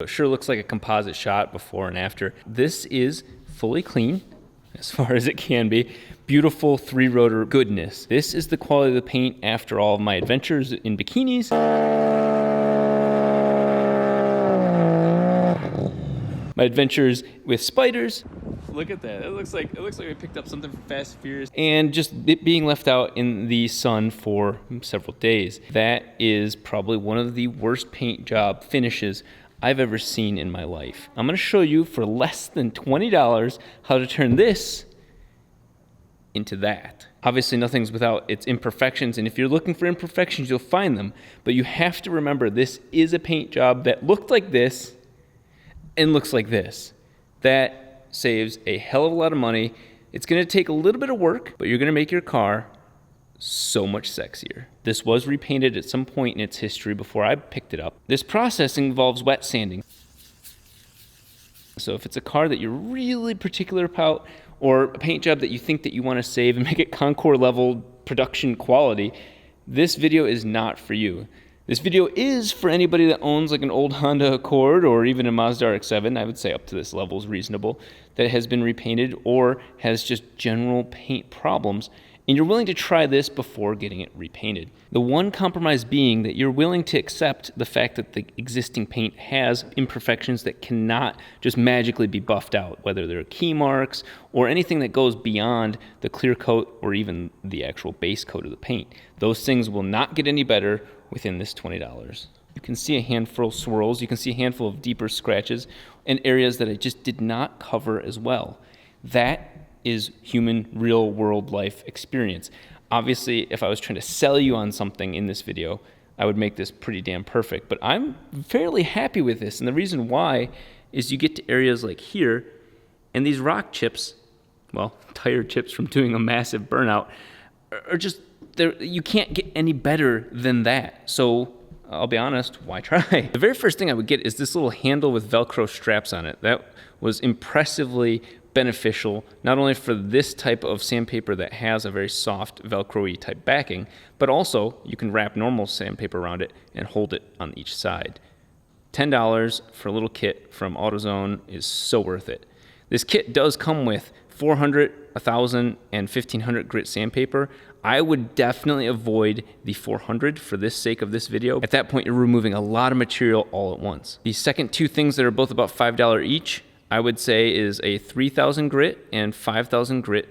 It sure looks like a composite shot before and after. This is fully clean, as far as it can be. Beautiful 3-rotor goodness. This is the quality of the paint after all of my adventures in bikinis. My adventures with spiders. Look at that. It looks like we picked up something from Fast and Furious. And just it being left out in the sun for several days. That is probably one of the worst paint job finishes I've ever seen in my life. I'm gonna show you for less than $20 how to turn this into that. Obviously nothing's without its imperfections, and if you're looking for imperfections, you'll find them. But you have to remember this is a paint job that looked like this and looks like this. That saves a hell of a lot of money. It's gonna take a little bit of work, but you're gonna make your car so much sexier. This was repainted at some point in its history before I picked it up. This process involves wet sanding. So if it's a car that you're really particular about, or a paint job that you think that you want to save and make it Concours level production quality, this video is not for you. This video is for anybody that owns like an old Honda Accord or even a Mazda RX-7, I would say up to this level is reasonable, that has been repainted or has just general paint problems, and you're willing to try this before getting it repainted. The one compromise being that you're willing to accept the fact that the existing paint has imperfections that cannot just magically be buffed out, whether they're key marks or anything that goes beyond the clear coat or even the actual base coat of the paint. Those things will not get any better within this $20. You can see a handful of swirls, you can see a handful of deeper scratches and areas that I just did not cover as well. That is human, real world life experience. Obviously, if I was trying to sell you on something in this video, I would make this pretty damn perfect, but I'm fairly happy with this. And the reason why is you get to areas like here, and these rock chips, well, tire chips from doing a massive burnout, are just, you can't get any better than that. So I'll be honest, why try? The very first thing I would get is this little handle with Velcro straps on it. That was impressively beneficial, not only for this type of sandpaper that has a very soft Velcro-y type backing, but also you can wrap normal sandpaper around it and hold it on each side. $10 for a little kit from AutoZone is so worth it. This kit does come with 400, 1,000, and 1,500 grit sandpaper. I would definitely avoid the 400 for the sake of this video. At that point, you're removing a lot of material all at once. The second two things that are both about $5 each, I would say is a 3,000 grit and 5,000 grit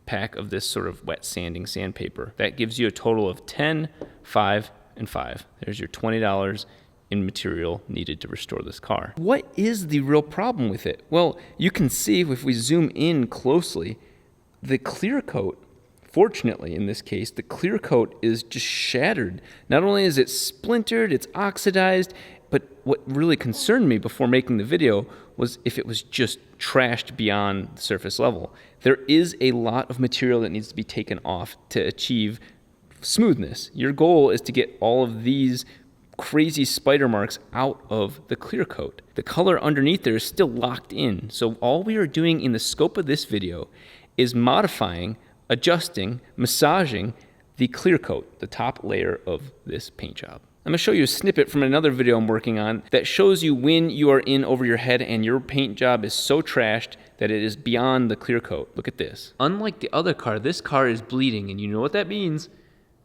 pack of this sort of wet sanding sandpaper. That gives you a total of 10, 5, and 5. There's your $20 in material needed to restore this car. What is the real problem with it? Well, you can see if we zoom in closely, the clear coat, fortunately in this case, the clear coat is just shattered. Not only is it splintered, it's oxidized, but what really concerned me before making the video was if it was just trashed beyond the surface level. There is a lot of material that needs to be taken off to achieve smoothness. Your goal is to get all of these crazy spider marks out of the clear coat. The color underneath there is still locked in. So all we are doing in the scope of this video is modifying, adjusting, massaging the clear coat, the top layer of this paint job. I'm gonna show you a snippet from another video I'm working on that shows you when you are in over your head and your paint job is so trashed that it is beyond the clear coat. Look at this. Unlike the other car, this car is bleeding, and you know what that means.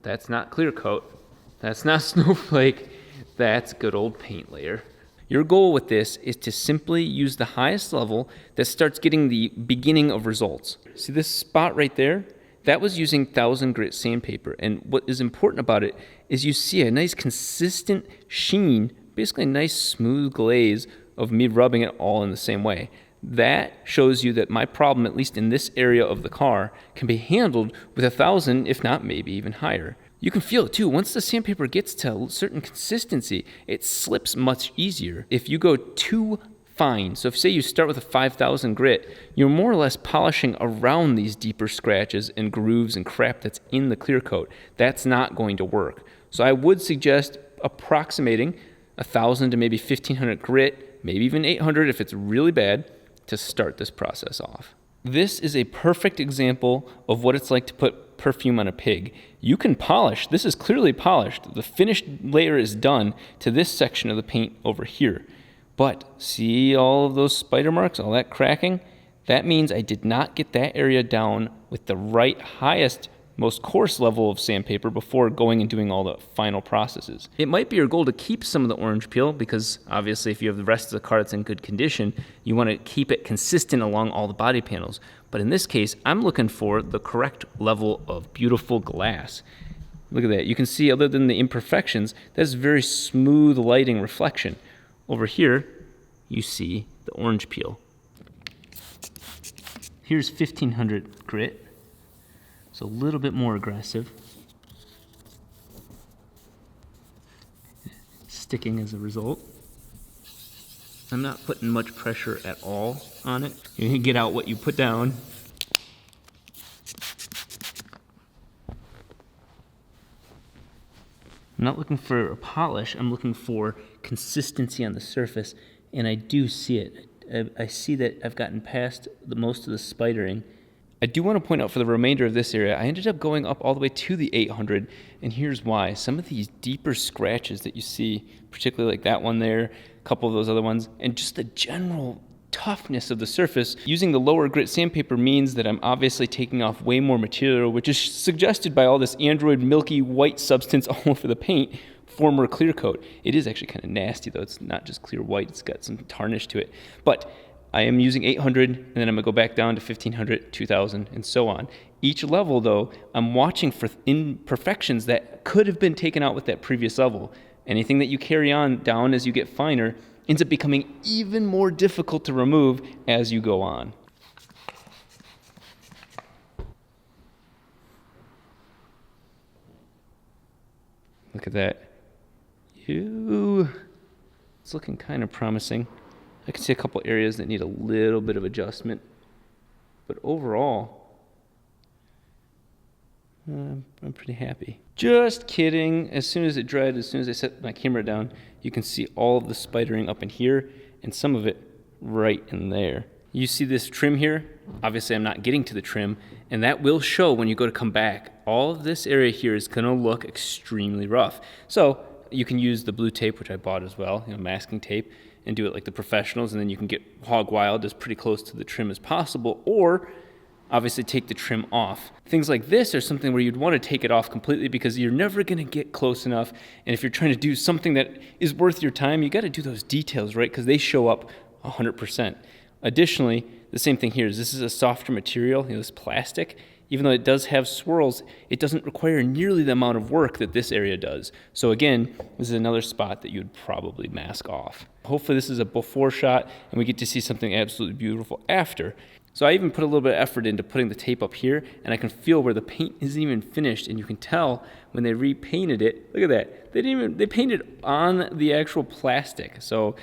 That's not clear coat. That's not snowflake. That's good old paint layer. Your goal with this is to simply use the highest level that starts getting the beginning of results. See this spot right there? That was using 1,000 grit sandpaper, and what is important about it is you see a nice consistent sheen, basically a nice smooth glaze of me rubbing it all in the same way. That shows you that my problem, at least in this area of the car, can be handled with 1,000, if not maybe even higher. You can feel it too. Once the sandpaper gets to a certain consistency, it slips much easier. If you go too fine, so if say you start with a 5,000 grit, you're more or less polishing around these deeper scratches and grooves and crap that's in the clear coat. That's not going to work. So I would suggest approximating 1,000 to maybe 1,500 grit, maybe even 800 if it's really bad, to start this process off. This is a perfect example of what it's like to put perfume on a pig. You can polish. This is clearly polished. The finished layer is done to this section of the paint over here. But see all of those spider marks, all that cracking? That means I did not get that area down with the right highest, most coarse level of sandpaper before going and doing all the final processes. It might be your goal to keep some of the orange peel because obviously if you have the rest of the car that's in good condition, you want to keep it consistent along all the body panels. But in this case, I'm looking for the correct level of beautiful glass. Look at that. You can see, other than the imperfections, that's very smooth lighting reflection. Over here, you see the orange peel. Here's 1500 grit, so a little bit more aggressive. Sticking as a result. I'm not putting much pressure at all on it. You can get out what you put down. I'm not looking for a polish, I'm looking for consistency on the surface, and I do see it. I see that I've gotten past most of the spidering. I do want to point out for the remainder of this area, I ended up going up all the way to the 800, and here's why. Some of these deeper scratches that you see, particularly like that one there, a couple of those other ones, and just the general toughness of the surface. Using the lower grit sandpaper means that I'm obviously taking off way more material, which is suggested by all this android milky white substance all over the paint, former clear coat. It is actually kind of nasty though. It's not just clear white, it's got some tarnish to it. But I am using 800, and then I'm gonna go back down to 1500, 2000, and so on. Each level though, I'm watching for imperfections that could have been taken out with that previous level. Anything that you carry on down as you get finer ends up becoming even more difficult to remove as you go on. Look at that. It's looking kind of promising. I can see a couple areas that need a little bit of adjustment, but overall, I'm pretty happy. Just kidding. As soon as it dried, as soon as I set my camera down, you can see all of the spidering up in here and some of it right in there. You see this trim here? Obviously I'm not getting to the trim, and that will show when you go to come back. All of this area here is gonna look extremely rough. So you can use the blue tape, which I bought as well, masking tape, and do it like the professionals, and then you can get hog wild as pretty close to the trim as possible, or obviously take the trim off. Things like this are something where you'd want to take it off completely because you're never going to get close enough. And if you're trying to do something that is worth your time, you got to do those details, right? Because they show up 100%. Additionally, the same thing here is this is a softer material, this plastic. Even though it does have swirls, it doesn't require nearly the amount of work that this area does. So again, this is another spot that you'd probably mask off. Hopefully this is a before shot and we get to see something absolutely beautiful after. So I even put a little bit of effort into putting the tape up here, and I can feel where the paint isn't even finished, and you can tell when they repainted it. Look at that. They painted on the actual plastic. So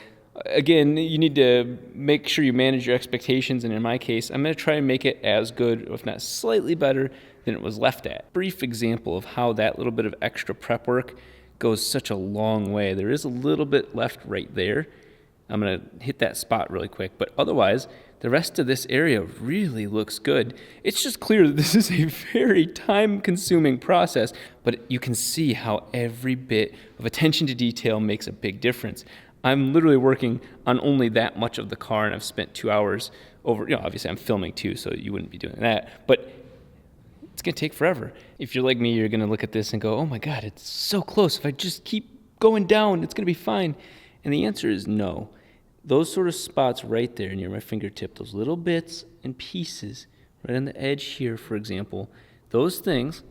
again, you need to make sure you manage your expectations, and in my case, I'm going to try and make it as good, if not slightly better, than it was left at. Brief example of how that little bit of extra prep work goes such a long way. There is a little bit left right there. I'm going to hit that spot really quick, but otherwise, the rest of this area really looks good. It's just clear that this is a very time-consuming process, but you can see how every bit of attention to detail makes a big difference. I'm literally working on only that much of the car, and I've spent 2 hours over, obviously I'm filming too, so you wouldn't be doing that, but it's gonna take forever. If you're like me, you're gonna look at this and go, oh my God, it's so close. If I just keep going down, it's gonna be fine. And the answer is no. Those sort of spots right there near my fingertip, those little bits and pieces right on the edge here, for example, those things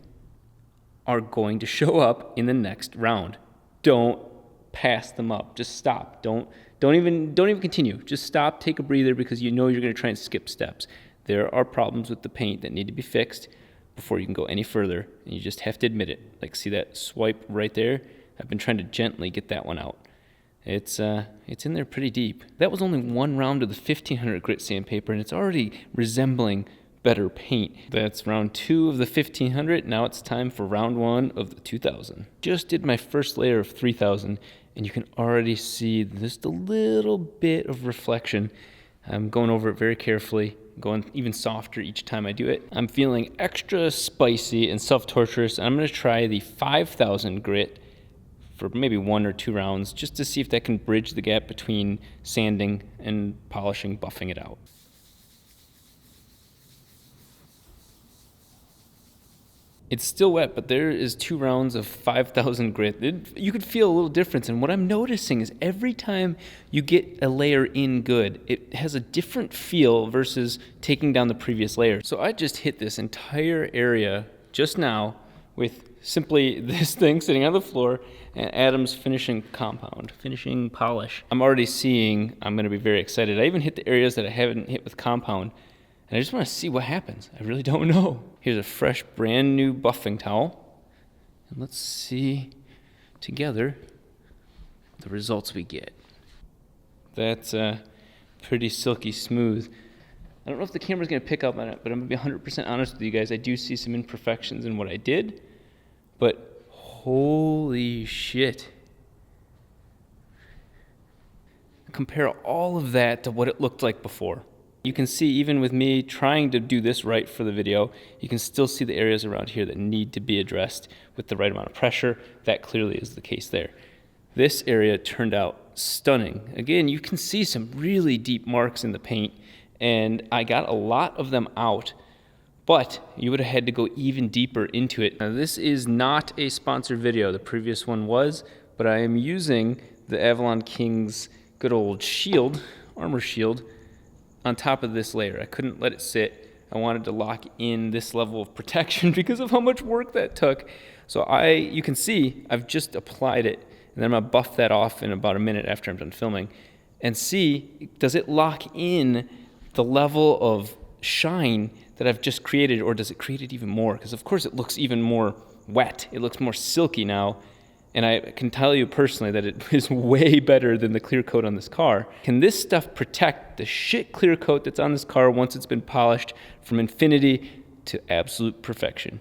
are going to show up in the next round. Don't pass them up. Just stop. Don't even continue. Just stop, take a breather, because you know you're going to try and skip steps. There are problems with the paint that need to be fixed before you can go any further, and you just have to admit it. Like, see that swipe right there? I've been trying to gently get that one out. It's in there pretty deep. That was only one round of the 1500 grit sandpaper, and it's already resembling better paint. That's round 2 of the 1500. Now it's time for round 1 of the 2000. Just did my first layer of 3000, and you can already see just a little bit of reflection. I'm going over it very carefully, going even softer each time I do it. I'm feeling extra spicy and self-torturous. I'm going to try the 5000 grit for maybe 1 or 2 rounds, just to see if that can bridge the gap between sanding and polishing, buffing it out. It's still wet, but there is 2 rounds of 5,000 grit. You could feel a little difference, and what I'm noticing is every time you get a layer in good, it has a different feel versus taking down the previous layer. So I just hit this entire area just now with simply this thing sitting on the floor and Adam's finishing polish. I'm already seeing, I'm gonna be very excited. I even hit the areas that I haven't hit with compound, and I just wanna see what happens. I really don't know. Here's a fresh, brand new buffing towel. And let's see together the results we get. That's pretty silky smooth. I don't know if the camera's gonna pick up on it, but I'm gonna be 100% honest with you guys. I do see some imperfections in what I did, but holy shit. Compare all of that to what it looked like before. You can see, even with me trying to do this right for the video, you can still see the areas around here that need to be addressed with the right amount of pressure. That clearly is the case there. This area turned out stunning. Again, you can see some really deep marks in the paint, and I got a lot of them out, but you would have had to go even deeper into it. Now, this is not a sponsored video. The previous one was, but I am using the Avalon King's good old shield, armor shield, on top of this layer. I couldn't let it sit. I wanted to lock in this level of protection because of how much work that took. So you can see, I've just applied it, and then I'm gonna buff that off in about a minute after I'm done filming, and see, does it lock in the level of shine that I've just created, or does it create it even more? Because of course it looks even more wet. It looks more silky now. And I can tell you personally that it is way better than the clear coat on this car. Can this stuff protect the shit clear coat that's on this car once it's been polished from infinity to absolute perfection?